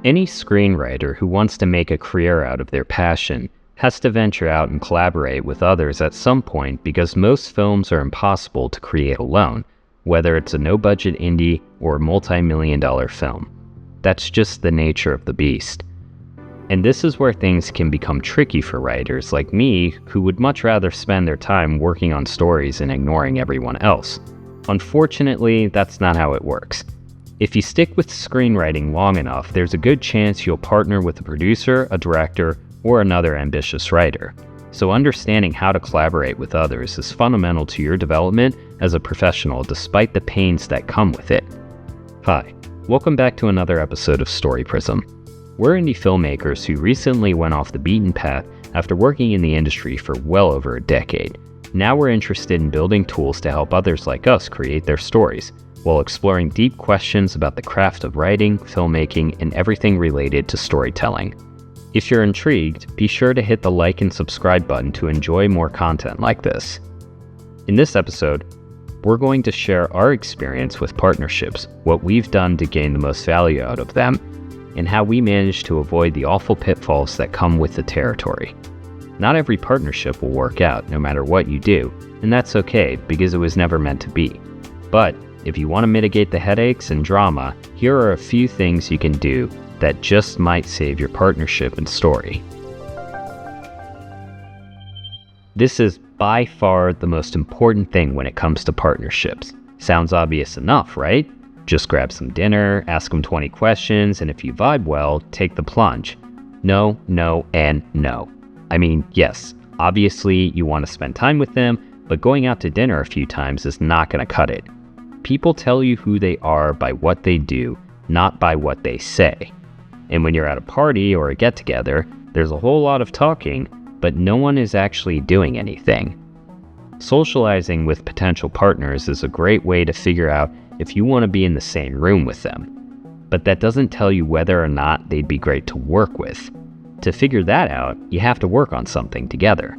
Any screenwriter who wants to make a career out of their passion has to venture out and collaborate with others at some point because most films are impossible to create alone, whether it's a no-budget indie or a multi-million-dollar film. That's just the nature of the beast. And this is where things can become tricky for writers like me who would much rather spend their time working on stories and ignoring everyone else. Unfortunately, that's not how it works. If you stick with screenwriting long enough, there's a good chance you'll partner with a producer, a director, or another ambitious writer. So understanding how to collaborate with others is fundamental to your development as a professional despite the pains that come with it. Hi, welcome back to another episode of Story Prism. We're indie filmmakers who recently went off the beaten path after working in the industry for well over a decade. Now we're interested in building tools to help others like us create their stories, while exploring deep questions about the craft of writing, filmmaking, and everything related to storytelling. If you're intrigued, be sure to hit the like and subscribe button to enjoy more content like this. In this episode, we're going to share our experience with partnerships, what we've done to gain the most value out of them, and how we managed to avoid the awful pitfalls that come with the territory. Not every partnership will work out, no matter what you do, and that's okay because it was never meant to be. But if you want to mitigate the headaches and drama, here are a few things you can do that just might save your partnership and story. This is by far the most important thing when it comes to partnerships. Sounds obvious enough, right? Just grab some dinner, ask them 20 questions, and if you vibe well, take the plunge. No, no, and no. I mean, yes, obviously you want to spend time with them, but going out to dinner a few times is not going to cut it. People tell you who they are by what they do, not by what they say. And when you're at a party or a get-together, there's a whole lot of talking, but no one is actually doing anything. Socializing with potential partners is a great way to figure out if you want to be in the same room with them. But that doesn't tell you whether or not they'd be great to work with. To figure that out, you have to work on something together.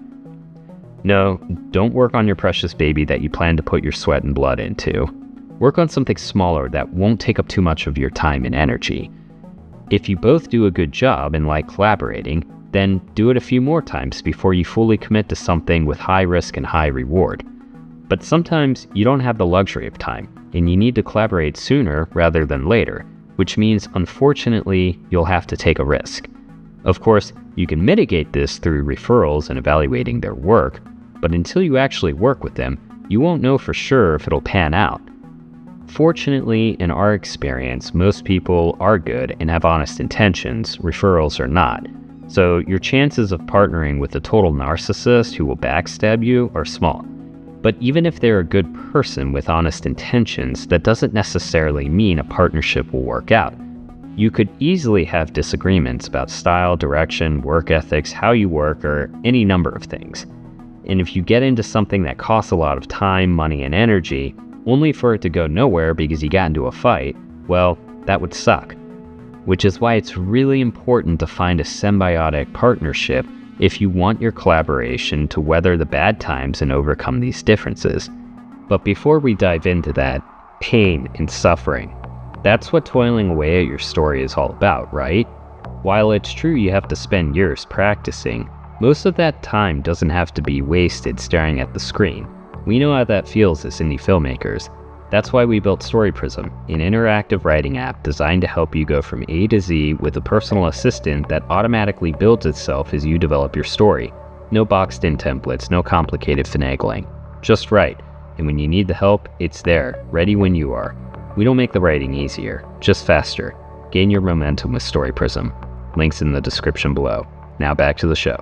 No, don't work on your precious baby that you plan to put your sweat and blood into. Work on something smaller that won't take up too much of your time and energy. If you both do a good job and like collaborating, then do it a few more times before you fully commit to something with high risk and high reward. But sometimes you don't have the luxury of time, and you need to collaborate sooner rather than later, which means unfortunately you'll have to take a risk. Of course, you can mitigate this through referrals and evaluating their work, but until you actually work with them, you won't know for sure if it'll pan out. Fortunately, in our experience, most people are good and have honest intentions, referrals are not. So your chances of partnering with a total narcissist who will backstab you are small. But even if they're a good person with honest intentions, that doesn't necessarily mean a partnership will work out. You could easily have disagreements about style, direction, work ethics, how you work, or any number of things. And if you get into something that costs a lot of time, money, and energy, only for it to go nowhere because you got into a fight, well, that would suck. Which is why it's really important to find a symbiotic partnership if you want your collaboration to weather the bad times and overcome these differences. But before we dive into that, pain and suffering. That's what toiling away at your story is all about, right? While it's true you have to spend years practicing, most of that time doesn't have to be wasted staring at the screen. We know how that feels as indie filmmakers. That's why we built Story Prism, an interactive writing app designed to help you go from A to Z with a personal assistant that automatically builds itself as you develop your story. No boxed-in templates, no complicated finagling. Just write, and when you need the help, it's there, ready when you are. We don't make the writing easier, just faster. Gain your momentum with Story Prism. Links in the description below. Now back to the show.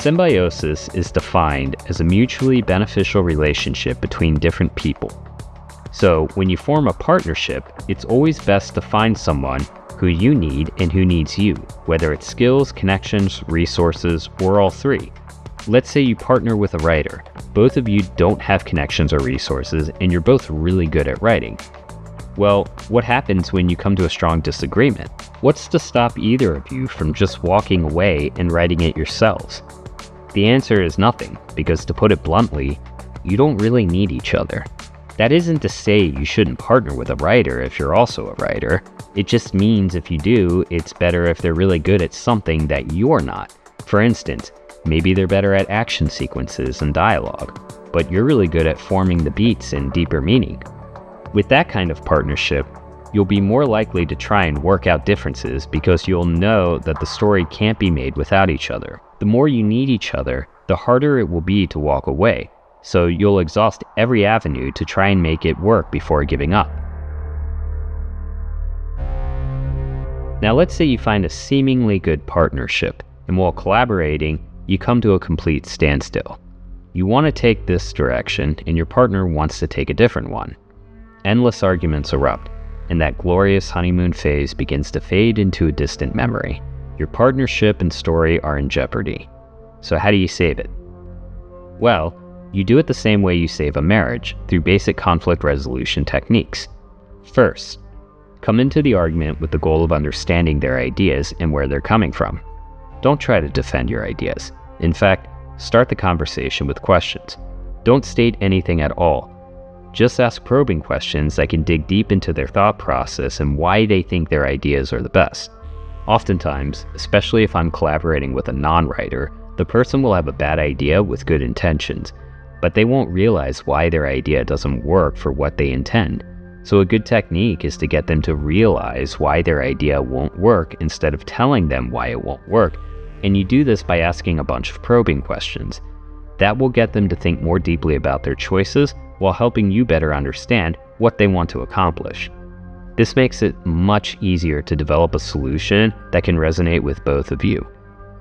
Symbiosis is defined as a mutually beneficial relationship between different people. So when you form a partnership, it's always best to find someone who you need and who needs you, whether it's skills, connections, resources, or all three. Let's say you partner with a writer. Both of you don't have connections or resources, and you're both really good at writing. Well, what happens when you come to a strong disagreement? What's to stop either of you from just walking away and writing it yourselves? The answer is nothing, because to put it bluntly, you don't really need each other. That isn't to say you shouldn't partner with a writer if you're also a writer. It just means if you do, it's better if they're really good at something that you're not. For instance, maybe they're better at action sequences and dialogue, but you're really good at forming the beats and deeper meaning. With that kind of partnership, you'll be more likely to try and work out differences because you'll know that the story can't be made without each other. The more you need each other, the harder it will be to walk away. So you'll exhaust every avenue to try and make it work before giving up. Now let's say you find a seemingly good partnership, and while collaborating, you come to a complete standstill. You want to take this direction, and your partner wants to take a different one. Endless arguments erupt, and that glorious honeymoon phase begins to fade into a distant memory. Your partnership and story are in jeopardy. So how do you save it? Well, you do it the same way you save a marriage, through basic conflict resolution techniques. First, come into the argument with the goal of understanding their ideas and where they're coming from. Don't try to defend your ideas. In fact, start the conversation with questions. Don't state anything at all. Just ask probing questions that can dig deep into their thought process and why they think their ideas are the best. Oftentimes, especially if I'm collaborating with a non-writer, the person will have a bad idea with good intentions, but they won't realize why their idea doesn't work for what they intend. So a good technique is to get them to realize why their idea won't work instead of telling them why it won't work. And you do this by asking a bunch of probing questions. That will get them to think more deeply about their choices while helping you better understand what they want to accomplish. This makes it much easier to develop a solution that can resonate with both of you.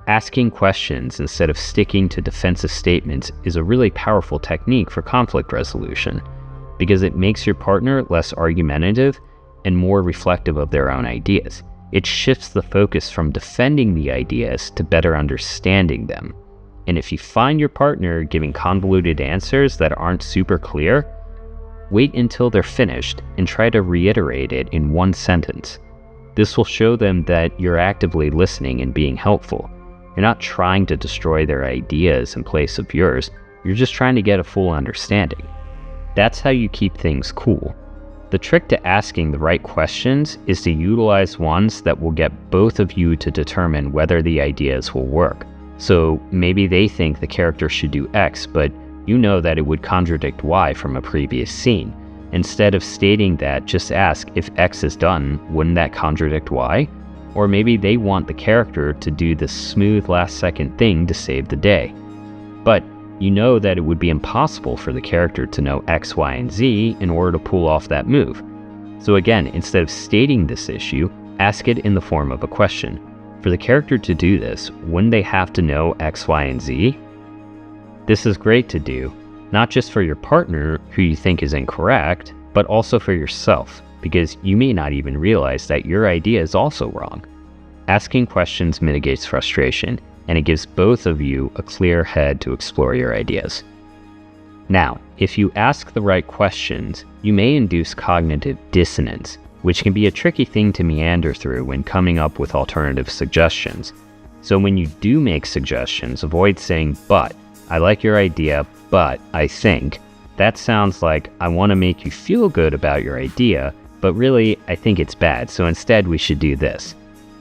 Asking questions instead of sticking to defensive statements is a really powerful technique for conflict resolution because it makes your partner less argumentative and more reflective of their own ideas. It shifts the focus from defending the ideas to better understanding them. And if you find your partner giving convoluted answers that aren't super clear, wait until they're finished and try to reiterate it in one sentence. This will show them that you're actively listening and being helpful. You're not trying to destroy their ideas in place of yours. You're just trying to get a full understanding. That's how you keep things cool. The trick to asking the right questions is to utilize ones that will get both of you to determine whether the ideas will work. So maybe they think the character should do X, but you know that it would contradict Y from a previous scene. Instead of stating that, just ask if X is done, wouldn't that contradict Y? Or maybe they want the character to do this smooth last-second thing to save the day. But you know that it would be impossible for the character to know X, Y, and Z in order to pull off that move. So again, instead of stating this issue, ask it in the form of a question. For the character to do this, wouldn't they have to know X, Y, and Z? This is great to do, not just for your partner who you think is incorrect, but also for yourself, because you may not even realize that your idea is also wrong. Asking questions mitigates frustration, and it gives both of you a clear head to explore your ideas. Now, if you ask the right questions, you may induce cognitive dissonance, which can be a tricky thing to meander through when coming up with alternative suggestions. So when you do make suggestions, avoid saying, "but," "I like your idea, but I think." That sounds like, I want to make you feel good about your idea, but really, I think it's bad, so instead we should do this.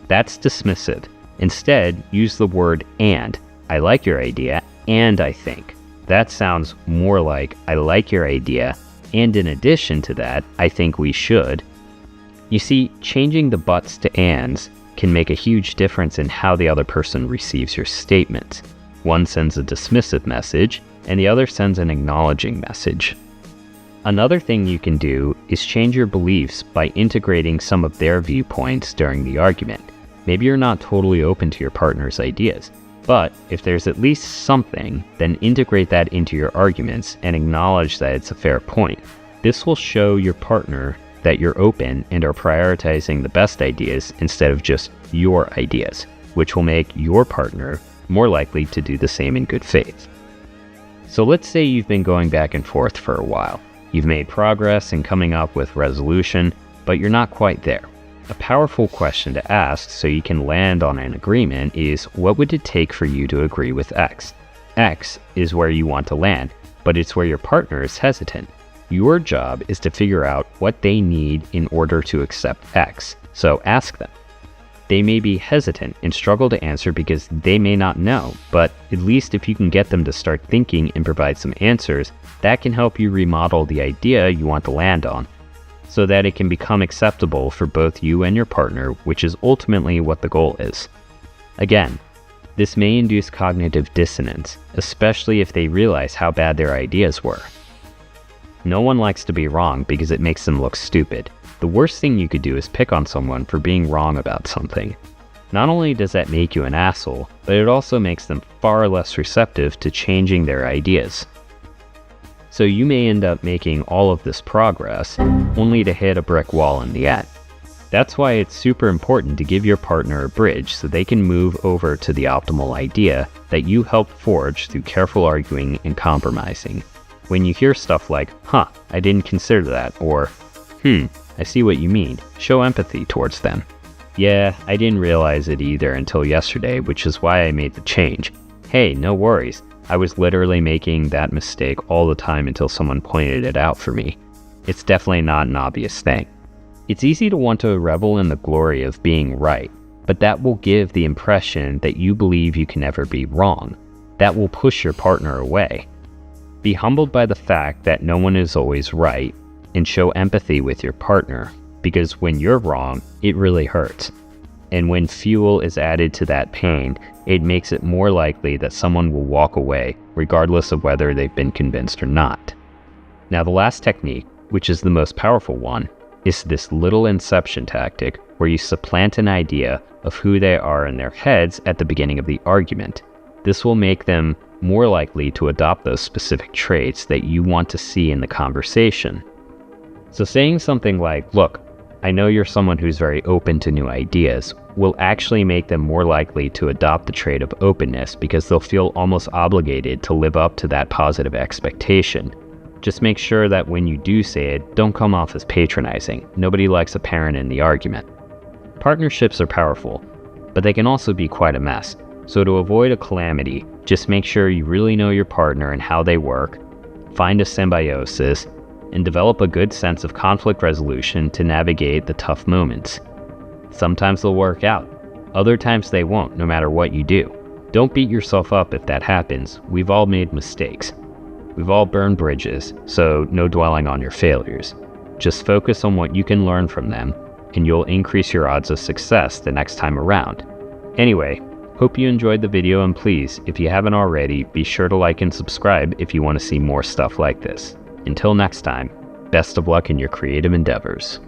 That's dismissive. Instead, use the word "and." "I like your idea, and I think." That sounds more like, "I like your idea, and in addition to that, I think we should." You see, changing the buts to ands can make a huge difference in how the other person receives your statement. One sends a dismissive message, and the other sends an acknowledging message. Another thing you can do is change your beliefs by integrating some of their viewpoints during the argument. Maybe you're not totally open to your partner's ideas, but if there's at least something, then integrate that into your arguments and acknowledge that it's a fair point. This will show your partner that you're open and are prioritizing the best ideas instead of just your ideas, which will make your partner more likely to do the same in good faith. So let's say you've been going back and forth for a while. You've made progress in coming up with resolution, but you're not quite there. A powerful question to ask so you can land on an agreement is, what would it take for you to agree with X? X is where you want to land, but it's where your partner is hesitant. Your job is to figure out what they need in order to accept X, so ask them. They may be hesitant and struggle to answer because they may not know, but at least if you can get them to start thinking and provide some answers, that can help you remodel the idea you want to land on, so that it can become acceptable for both you and your partner, which is ultimately what the goal is. Again, this may induce cognitive dissonance, especially if they realize how bad their ideas were. No one likes to be wrong because it makes them look stupid. The worst thing you could do is pick on someone for being wrong about something. Not only does that make you an asshole, but it also makes them far less receptive to changing their ideas. So you may end up making all of this progress only to hit a brick wall in the end. That's why it's super important to give your partner a bridge so they can move over to the optimal idea that you helped forge through careful arguing and compromising. When you hear stuff like, "Huh, I didn't consider that," or, "I see what you mean," show empathy towards them. "Yeah, I didn't realize it either until yesterday, which is why I made the change. Hey, no worries. I was literally making that mistake all the time until someone pointed it out for me. It's definitely not an obvious thing." It's easy to want to revel in the glory of being right, but that will give the impression that you believe you can never be wrong. That will push your partner away. Be humbled by the fact that no one is always right, and show empathy with your partner, because when you're wrong, it really hurts. And when fuel is added to that pain, it makes it more likely that someone will walk away, regardless of whether they've been convinced or not. Now, the last technique, which is the most powerful one, is this little inception tactic where you supplant an idea of who they are in their heads at the beginning of the argument. This will make them more likely to adopt those specific traits that you want to see in the conversation. So saying something like, "Look, I know you're someone who's very open to new ideas," will actually make them more likely to adopt the trait of openness because they'll feel almost obligated to live up to that positive expectation. Just make sure that when you do say it, don't come off as patronizing. Nobody likes a parent in the argument. Partnerships are powerful, but they can also be quite a mess. So to avoid a calamity, just make sure you really know your partner and how they work, find a symbiosis, and develop a good sense of conflict resolution to navigate the tough moments. Sometimes they'll work out. Other times they won't, no matter what you do. Don't beat yourself up if that happens. We've all made mistakes. We've all burned bridges, so no dwelling on your failures. Just focus on what you can learn from them, and you'll increase your odds of success the next time around. Anyway, hope you enjoyed the video, and please, if you haven't already, be sure to like and subscribe if you want to see more stuff like this. Until next time, best of luck in your creative endeavors.